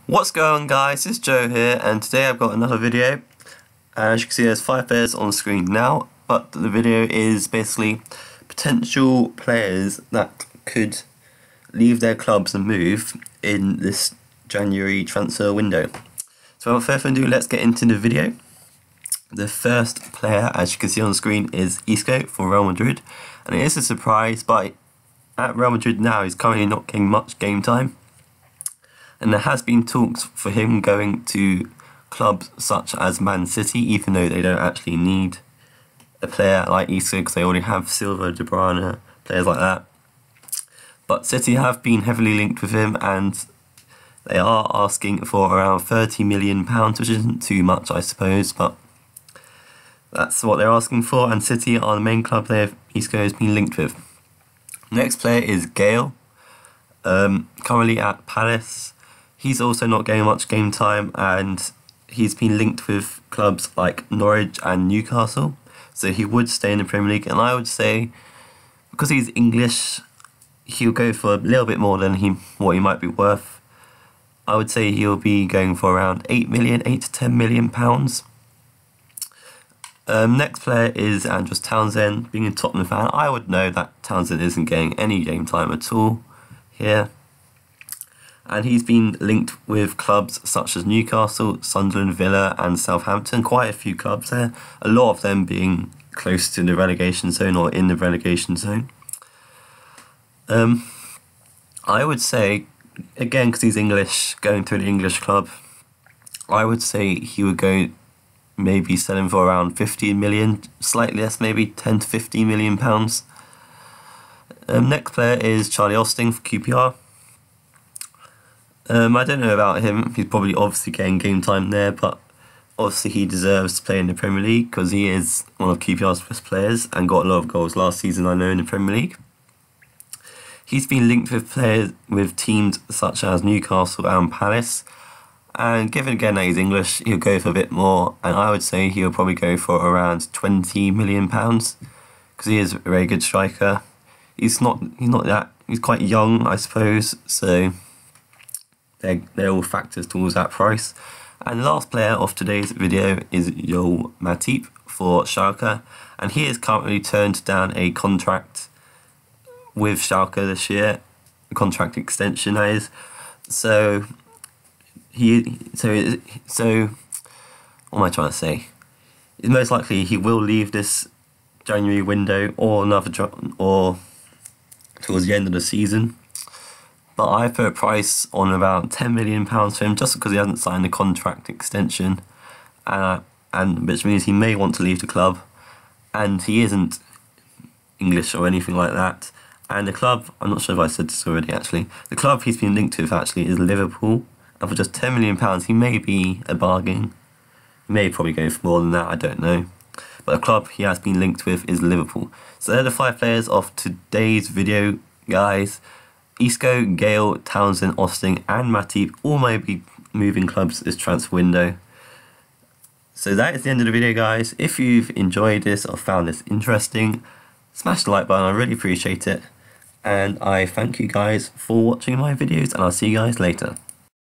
What's going on, guys? It's Joe here, and today I've got another video. As you can see, there's 5 players on the screen now, but the video is basically potential players that could leave their clubs and move in this January transfer window. So without further ado, let's get into the video. The first player, as you can see on the screen, is Isco for Real Madrid, and it is a surprise, but at Real Madrid now he's currently not getting much game time. And there has been talks for him going to clubs such as Man City, even though they don't actually need a player like Isco because they already have Silva, De Bruyne, players like that. But City have been heavily linked with him, and they are asking for around £30 million, which isn't too much, I suppose, but that's what they're asking for, and City are the main club Isco has been linked with. Next player is Gale, currently at Palace. He's also not getting much game time, and he's been linked with clubs like Norwich and Newcastle, so he would stay in the Premier League. And I would say, because he's English, he'll go for a little bit more than what he might be worth. I would say he'll be going for around £8 to £10 million. Next player is Andros Townsend. Being a Tottenham fan, I would know that Townsend isn't getting any game time at all here. And he's been linked with clubs such as Newcastle, Sunderland, Villa and Southampton. Quite a few clubs there, a lot of them being close to the relegation zone or in the relegation zone. I would say, again, because he's English, going to an English club, I would say he would go maybe selling for around 15 million, slightly less, maybe 10 to 15 million pounds. Next player is Charlie Austin for QPR. I don't know about him. He's probably obviously getting game time there, but obviously he deserves to play in the Premier League because he is one of QPR's best players and got a lot of goals last season, I know, in the Premier League. He's been linked with teams such as Newcastle and Palace, and given again that he's English, he'll go for a bit more, and I would say he'll probably go for around £20 million because he is a very good striker. He's quite young, I suppose, so they're all factors towards that price. And the last player of today's video is Joel Matip for Schalke, and he has currently turned down a contract with Schalke this year, a contract extension that is. So what am I trying to say? It's most likely he will leave this January window or towards the end of the season. But I put a price on about £10 million for him just because he hasn't signed a contract extension, and which means he may want to leave the club, and he isn't English or anything like that. And the club, I'm not sure if I said this already actually, the club he's been linked with actually is Liverpool, and for just £10 million he may be a bargain. He may probably go for more than that, I don't know. But the club he has been linked with is Liverpool. So they're the 5 players of today's video, guys. Isco, Gale, Townsend, Austin and Matip all may be moving clubs this transfer window. So that is the end of the video, guys. If you've enjoyed this or found this interesting, smash the like button, I really appreciate it. And I thank you guys for watching my videos, and I'll see you guys later.